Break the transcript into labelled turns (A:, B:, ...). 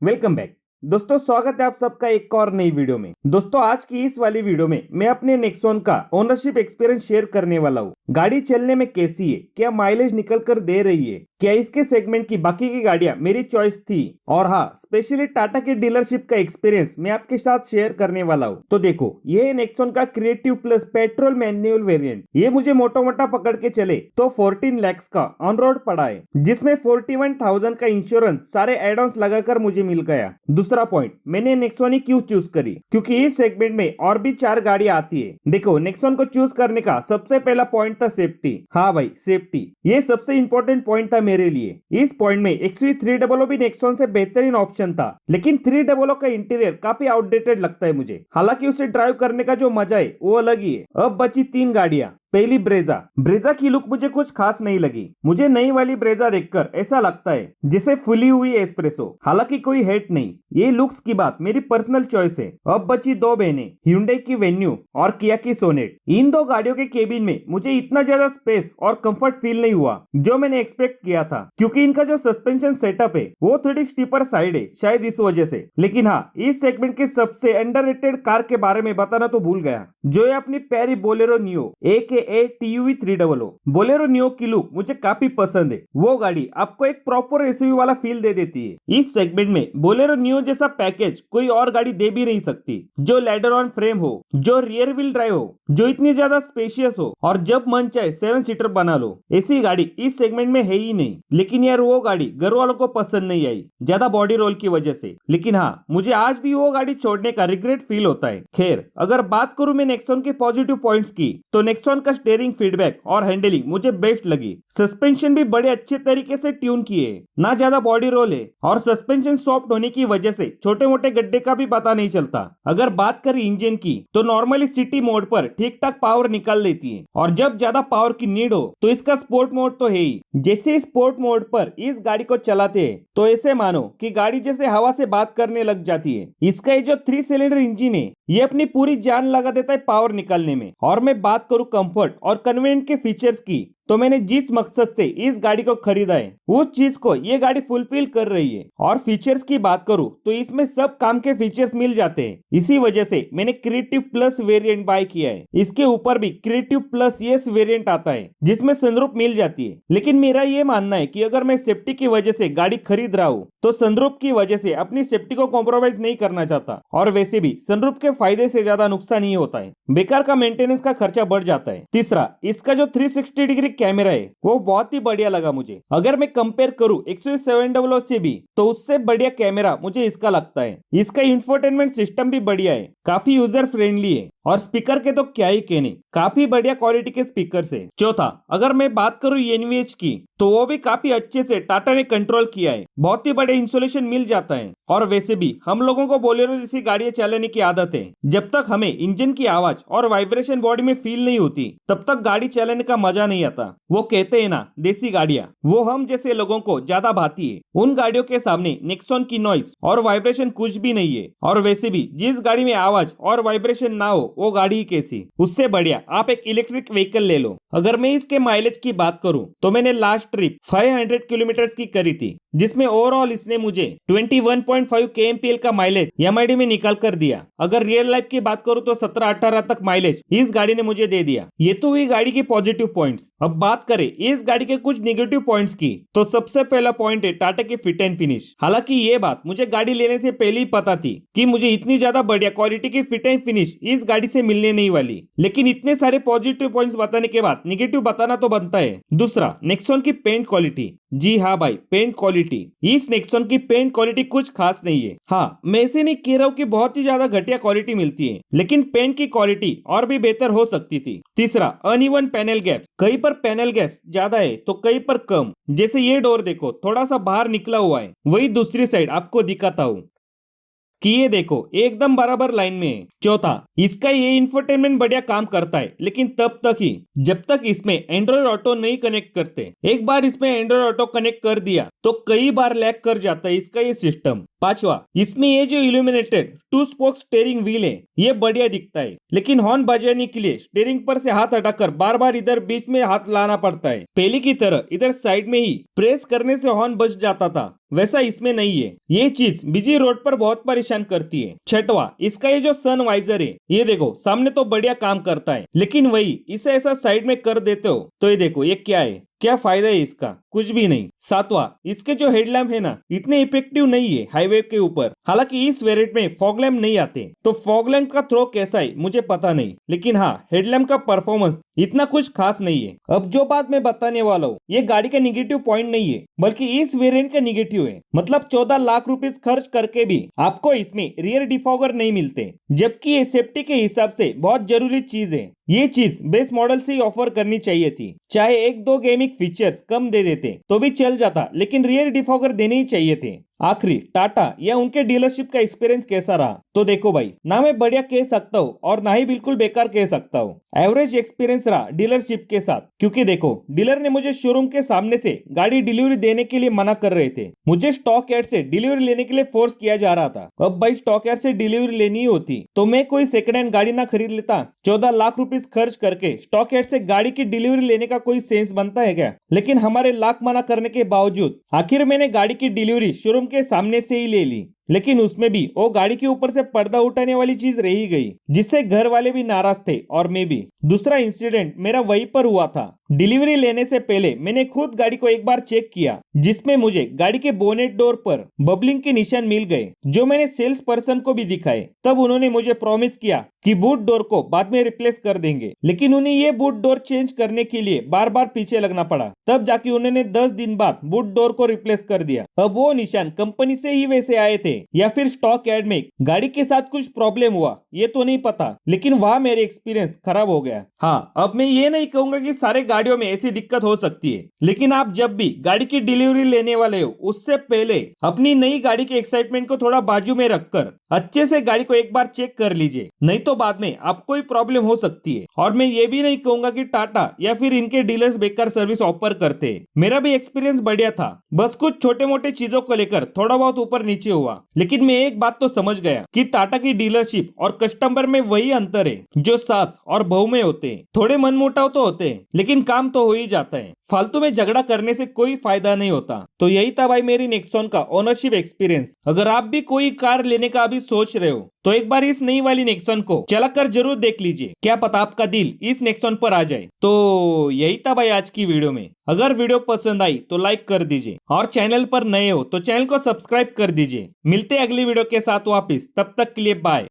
A: Welcome back दोस्तों, स्वागत है आप सबका एक और नई वीडियो में। दोस्तों, आज की इस वाली वीडियो में मैं अपने नेक्सॉन का ओनरशिप एक्सपीरियंस शेयर करने वाला हूँ। गाड़ी चलने में कैसी है, क्या माइलेज निकल कर दे रही है, क्या इसके सेगमेंट की बाकी की गाड़ियां मेरी चॉइस थी, और हाँ, स्पेशली टाटा के डीलरशिप का एक्सपीरियंस मैं आपके साथ शेयर करने वाला हूँ। तो देखो, ये नेक्सॉन का creative plus petrol manual variant. ये मुझे मोटा मोटा पकड़ के चले तो 14 लाख का ऑन रोड पड़ा है, जिसमें 41,000 का इंश्योरेंस सारे एड ऑन्स लगाकर मुझे मिल गया। दूसरा पॉइंट, मैंने नेक्सॉन ही क्यों चूज करी, क्योंकि इस सेगमेंट में और भी 4 गाड़ियां आती है। देखो, नेक्सॉन को चूज करने का सबसे पहला पॉइंट था सेफ्टी। हाँ भाई, सेफ्टी ये सबसे इंपॉर्टेंट पॉइंट था मेरे लिए। इस पॉइंट में XUV300 भी नेक्सॉन से बेहतरीन ऑप्शन था, लेकिन 300 का इंटीरियर काफी आउटडेटेड लगता है मुझे। हालांकि उसे ड्राइव करने का जो मजा है वो अलग ही है। अब बची 3 गाड़ियां। पहली ब्रेजा की लुक मुझे कुछ खास नहीं लगी। मुझे नई वाली ब्रेजा देखकर ऐसा लगता है जैसे फुली हुई एस्प्रेसो। हालांकि कोई हेट नहीं, ये लुक्स की बात मेरी पर्सनल चॉइस है। अब बची 2 बहनें, Hyundai की वेन्यू और किया की सोनेट। इन 2 गाड़ियों के केबिन में मुझे इतना ज्यादा स्पेस और कंफर्ट फील नहीं हुआ जो मैंने एक्सपेक्ट किया था, क्योंकि इनका जो सस्पेंशन सेटअप है वो थोड़ी स्टीपर साइड है, शायद इस वजह से। लेकिन हाँ, इस सेगमेंट के सबसे अंडररेटेड कार के बारे में बताना तो भूल गया, जो है अपनी प्यारी Bolero neo AKA TUV300। Bolero neo की लुक मुझे काफी पसंद है। वो गाड़ी आपको एक प्रॉपर SUV वाला फील दे देती है। इस सेगमेंट में बोलेरो नियो जैसा पैकेज कोई और गाड़ी दे भी नहीं सकती, जो लैडर ऑन फ्रेम हो, जो रियर व्हील ड्राइव हो, जो इतनी ज्यादा स्पेशियस हो, और जब मन चाहे 7 सीटर बना लो। ऐसी गाड़ी इस सेगमेंट में है ही नहीं। लेकिन यार, वो गाड़ी घर वालों को पसंद नहीं आई, ज्यादा बॉडी रोल की वजह से। लेकिन हाँ, मुझे आज भी वो गाड़ी छोड़ने का रिग्रेट फील होता है। खैर, अगर बात करूं मैं नेक्सॉन के पॉजिटिव पॉइंट्स की, तो नेक्सॉन का स्टीयरिंग फीडबैक और हैंडलिंग मुझे बेस्ट लगी। सस्पेंशन भी बड़े अच्छे तरीके से ट्यून किए, ना ज्यादा बॉडी रोल है, और सस्पेंशन सॉफ्ट होने की वजह से छोटे मोटे गड्ढे का भी पता नहीं चलता। अगर बात करें इंजन की, तो नॉर्मली सिटी मोड पर ठीक ठाक पावर निकाल लेती है, और जब ज्यादा पावर की नीड हो तो इसका स्पोर्ट मोड तो है ही। जैसे स्पोर्ट मोड पर इस गाड़ी को चलाते हैं तो ऐसे मानो कि गाड़ी जैसे हवा से बात करने लग जाती है। इसका ये जो 3 सिलेंडर इंजन है, ये अपनी पूरी जान लगा देता है पावर निकालने में। और मैं बात करूं कंफर्ट और कन्वीनियंट के फीचर्स की, तो मैंने जिस मकसद से इस गाड़ी को खरीदा है उस चीज को ये गाड़ी फुलफिल कर रही है। और फीचर्स की बात करूं तो इसमें सब काम के फीचर्स मिल जाते हैं। इसी वजह से मैंने क्रिएटिव प्लस वेरिएंट बाय किया है। इसके ऊपर भी क्रिएटिव प्लस यस वेरिएंट आता है, जिसमें सनरूफ मिल जाती है। लेकिन मेरा ये मानना है कि अगर मैं सेफ्टी की वजह से गाड़ी खरीद रहा हूँ, तो सनरूफ की वजह से अपनी सेफ्टी को कॉम्प्रोमाइज नहीं करना चाहता। और वैसे भी सनरूफ के फायदे से ज्यादा नुकसान ही होता है, बेकार का मेंटेनेंस का खर्चा बढ़ जाता है। तीसरा, इसका जो 360 डिग्री कैमरा है वो बहुत ही बढ़िया लगा मुझे। अगर मैं कंपेयर करूं XUV700 से भी, तो उससे बढ़िया कैमरा मुझे इसका लगता है। इसका इंफोटेनमेंट सिस्टम भी बढ़िया है, काफी यूजर फ्रेंडली है, और स्पीकर के तो क्या ही कहने, काफी बढ़िया क्वालिटी के स्पीकर है। चौथा, अगर मैं बात करूं NVH की, तो वो भी काफी अच्छे से टाटा ने कंट्रोल किया है। बहुत ही बड़े इंसुलेशन मिल जाता है। और वैसे भी हम लोगों को बोलेरो जैसी गाड़ियां चलाने की आदत है। जब तक हमें इंजन की आवाज और वाइब्रेशन बॉडी में फील नहीं होती, तब तक गाड़ी चलाने का मजा नहीं आता। वो कहते हैं ना, देसी गाड़ियां, वो हम जैसे लोगों को ज्यादा भाती है। उन गाड़ियों के सामने नेक्सॉन की नॉइज और वाइब्रेशन कुछ भी नहीं है। और वैसे भी जिस गाड़ी में आवाज और वाइब्रेशन ना हो, वो गाड़ी ही कैसी। उससे बढ़िया आप एक इलेक्ट्रिक व्हीकल ले लो। अगर मैं इसके माइलेज की बात करूं, तो मैंने लास्ट ट्रिप 500 किलोमीटर की करी थी, जिसमें ओवरऑल इसने मुझे 21.5 kmpl का माइलेज MID में निकाल कर दिया। अगर रियल लाइफ की बात करूं, तो 17-18 तक माइलेज इस गाड़ी ने मुझे दे दिया। ये तो हुई गाड़ी के पॉजिटिव पॉइंट्स। अब बात करें इस गाड़ी के कुछ नेगेटिव पॉइंट्स की, तो सबसे पहला पॉइंट है टाटा की फिट एंड फिनिश। हालांकि ये बात मुझे गाड़ी लेने से पहले ही पता थी कि मुझे इतनी ज्यादा बढ़िया क्वालिटी की फिट एंड फिनिश इस गाड़ी से मिलने नहीं वाली। लेकिन इतने सारे पॉजिटिव पॉइंट्स बताने के बाद नेगेटिव बताना तो बनता है। दूसरा, नेक्सॉन की पेंट क्वालिटी। जी हाँ भाई, पेंट क्वालिटी। इस नेक्सॉन की पेंट क्वालिटी कुछ खास नहीं है। हाँ, मैं ऐसे नहीं कह रहा हूँ कि बहुत ही ज्यादा घटिया क्वालिटी मिलती है, लेकिन पेंट की क्वालिटी और भी बेहतर हो सकती थी। तीसरा, अनइवन पैनल गैप्स। कहीं पर पैनल गैप्स ज्यादा है तो कहीं पर कम। जैसे ये डोर देखो, थोड़ा सा बाहर निकला हुआ है, वही दूसरी साइड आपको दिखाता हूँ कि ये देखो एकदम बराबर लाइन में है। चौथा, इसका ये इंफोटेनमेंट बढ़िया काम करता है, लेकिन तब तक ही जब तक इसमें एंड्रॉइड ऑटो नहीं कनेक्ट करते। एक बार इसमें एंड्रॉइड ऑटो कनेक्ट कर दिया तो कई बार लैग कर जाता है इसका ये सिस्टम। पांचवा, इसमें ये जो इल्यूमिनेटेड 2 स्पोक स्टीयरिंग व्हील है, ये बढ़िया दिखता है, लेकिन हॉर्न बजाने के लिए स्टीयरिंग पर से हाथ हटाकर बार बार इधर बीच में हाथ लाना पड़ता है। पहले की तरह इधर साइड में ही प्रेस करने से हॉर्न बज जाता था, वैसा इसमें नहीं है। ये चीज बिजी रोड पर बहुत परेशान करती है। छठवा, इसका ये जो सन वाइजर है, ये देखो सामने तो बढ़िया काम करता है, लेकिन वही इसे ऐसा साइड में कर देते हो तो ये देखो ये क्या है, क्या फायदा है इसका, कुछ भी नहीं। सातवां, इसके जो हेडलैम्प है ना, इतने इफेक्टिव नहीं है हाईवे के ऊपर। हालांकि इस वेरिएंट में फॉग लैम्प नहीं आते, तो फॉग लैम्प का थ्रो कैसा है मुझे पता नहीं, लेकिन हाँ हेडलैम्प का परफॉर्मेंस इतना कुछ खास नहीं है। अब जो बात मैं बताने वाला हूँ ये गाड़ी का निगेटिव पॉइंट नहीं है, बल्कि इस वेरिएंट का निगेटिव है। मतलब 14 लाख रुपीस खर्च करके भी आपको इसमें रियर डिफॉगर नहीं मिलते, जबकि ये सेफ्टी के हिसाब से बहुत जरूरी चीज है। ये चीज बेस मॉडल से ही ऑफर करनी चाहिए थी। चाहे एक दो गेमिंग फीचर्स कम दे देते तो भी चल जाता, लेकिन रियर डिफॉगर देने ही चाहिए थे। आखिरी, टाटा या उनके डीलरशिप का एक्सपीरियंस कैसा रहा? तो देखो भाई, ना मैं बढ़िया कह सकता हूँ और ना ही बिल्कुल बेकार कह सकता हूँ। एवरेज एक्सपीरियंस रहा डीलरशिप के साथ, क्योंकि देखो डीलर ने मुझे शोरूम के सामने से गाड़ी डिलीवरी देने के लिए मना कर रहे थे। मुझे स्टॉक यार्ड से डिलीवरी लेने के लिए फोर्स किया जा रहा था। अब भाई स्टॉक यार्ड से डिलीवरी लेनी होती तो मैं कोई सेकंड हैंड गाड़ी ना खरीद लेता। 14 लाख रुपीस खर्च करके स्टॉक यार्ड से गाड़ी की डिलीवरी लेने का कोई सेंस बनता है क्या? लेकिन हमारे लाख मना करने के बावजूद आखिर मैंने गाड़ी की डिलीवरी शोरूम के सामने से ही ले ली, लेकिन उसमें भी वो गाड़ी के ऊपर से पर्दा उठाने वाली चीज रह ही गई, जिससे घर वाले भी नाराज थे और मैं भी। दूसरा इंसिडेंट मेरा वहीं पर हुआ था। डिलीवरी लेने से पहले मैंने खुद गाड़ी को एक बार चेक किया, जिसमें मुझे गाड़ी के बोनेट डोर पर बबलिंग के निशान मिल गए, जो मैंने सेल्स पर्सन को भी दिखाए। तब उन्होंने मुझे प्रॉमिस किया कि बूट डोर को बाद में रिप्लेस कर देंगे, लेकिन उन्हें ये बूट डोर चेंज करने के लिए बार बार पीछे लगना पड़ा। तब जाके उन्होंने 10 दिन बाद बूट डोर को रिप्लेस कर दिया। अब वो निशान कंपनी से ही वैसे आए थे या फिर स्टॉक यार्ड में गाड़ी के साथ कुछ प्रॉब्लम हुआ, ये तो नहीं पता, लेकिन वहां मेरे एक्सपीरियंस खराब हो गया। हाँ, अब मैं ये नहीं कहूंगा कि सारे गाड़ियों में ऐसी दिक्कत हो सकती है, लेकिन आप जब भी गाड़ी की डिलीवरी लेने वाले हो उससे पहले अपनी नई गाड़ी के एक्साइटमेंट को थोड़ा बाजू में रखकर अच्छे से गाड़ी को एक बार चेक कर लीजिए, नहीं तो बाद में आपको ही प्रॉब्लम हो सकती है। और मैं ये भी नहीं कहूंगा कि टाटा या फिर इनके डीलर्स बेकार सर्विस ऑफर करते हैं। मेरा भी एक्सपीरियंस बढ़िया था, बस कुछ छोटे मोटे चीजों को लेकर थोड़ा बहुत ऊपर नीचे हुआ, लेकिन मैं एक बात तो समझ गया कि टाटा की डीलरशिप और कस्टमर में वही अंतर है जो सास और बहू में होते हैं। थोड़े मनमुटाव तो होते हैं, लेकिन काम तो हो ही जाता है। फालतू में झगड़ा करने से कोई फायदा नहीं होता। तो यही था भाई मेरी नेक्सॉन का ओनरशिप एक्सपीरियंस। अगर आप भी कोई कार लेने का अभी सोच रहे हो तो एक बार इस नई वाली नेक्सॉन को चलाकर जरूर देख लीजिए, क्या पता आपका दिल इस नेक्सॉन पर आ जाए। तो यही था भाई आज की वीडियो में। अगर वीडियो पसंद आई तो लाइक कर दीजिए और चैनल पर नए हो तो चैनल को सब्सक्राइब कर दीजिए। मिलते हैं अगली वीडियो के साथ वापिस, तब तक के लिए बाय।